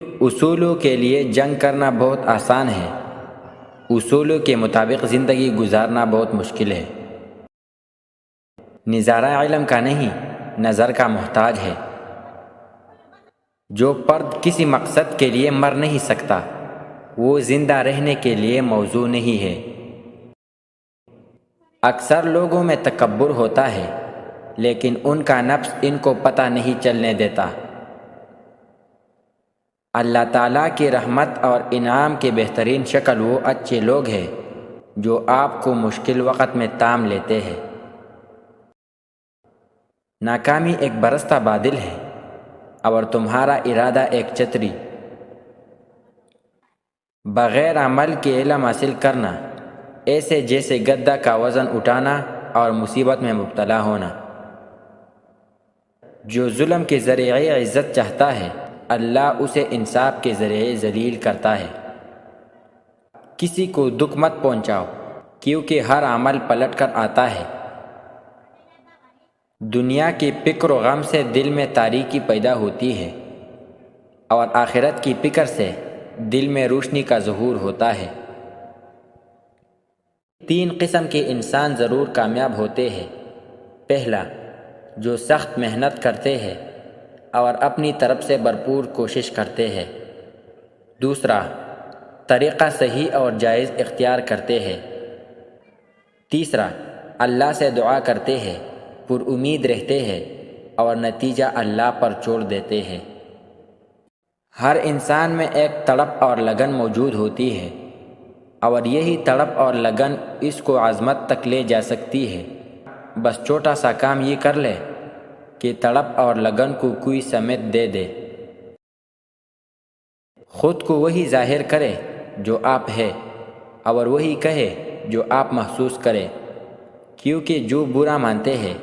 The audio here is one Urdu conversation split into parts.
اصولوں کے لیے جنگ کرنا بہت آسان ہے، اصولوں کے مطابق زندگی گزارنا بہت مشکل ہے۔ نظارہ علم کا نہیں، نظر کا محتاج ہے۔ جو فرد کسی مقصد کے لیے مر نہیں سکتا، وہ زندہ رہنے کے لیے موضوع نہیں ہے۔ اکثر لوگوں میں تکبر ہوتا ہے، لیکن ان کا نفس ان کو پتہ نہیں چلنے دیتا۔ اللہ تعالیٰ کی رحمت اور انعام کی بہترین شکل وہ اچھے لوگ ہیں جو آپ کو مشکل وقت میں تام لیتے ہیں۔ ناکامی ایک برستا بادل ہے اور تمہارا ارادہ ایک چھتری۔ بغیر عمل کے علم حاصل کرنا ایسے جیسے گدھا کا وزن اٹھانا اور مصیبت میں مبتلا ہونا۔ جو ظلم کے ذریعے عزت چاہتا ہے، اللہ اسے انصاف کے ذریعے ذلیل کرتا ہے۔ کسی کو دکھ مت پہنچاؤ، کیونکہ ہر عمل پلٹ کر آتا ہے۔ دنیا کی فکر و غم سے دل میں تاریکی پیدا ہوتی ہے، اور آخرت کی فکر سے دل میں روشنی کا ظہور ہوتا ہے۔ 3 قسم کے انسان ضرور کامیاب ہوتے ہیں۔ پہلا، جو سخت محنت کرتے ہیں اور اپنی طرف سے بھرپور کوشش کرتے ہیں۔ دوسرا، طریقہ صحیح اور جائز اختیار کرتے ہیں۔ تیسرا، اللہ سے دعا کرتے ہیں، پر امید رہتے ہیں اور نتیجہ اللہ پر چھوڑ دیتے ہیں۔ ہر انسان میں ایک تڑپ اور لگن موجود ہوتی ہے، اور یہی تڑپ اور لگن اس کو عظمت تک لے جا سکتی ہے۔ بس چھوٹا سا کام یہ کر لے کہ تڑپ اور لگن کو کوئی سمت دے دے۔ خود کو وہی ظاہر کرے جو آپ ہے، اور وہی کہے جو آپ محسوس کرے، کیونکہ جو برا مانتے ہیں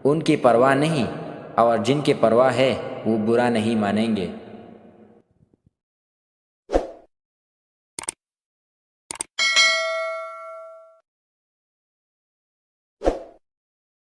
ان کی پرواہ نہیں، اور جن کی پرواہ ہے وہ برا نہیں مانیں گے۔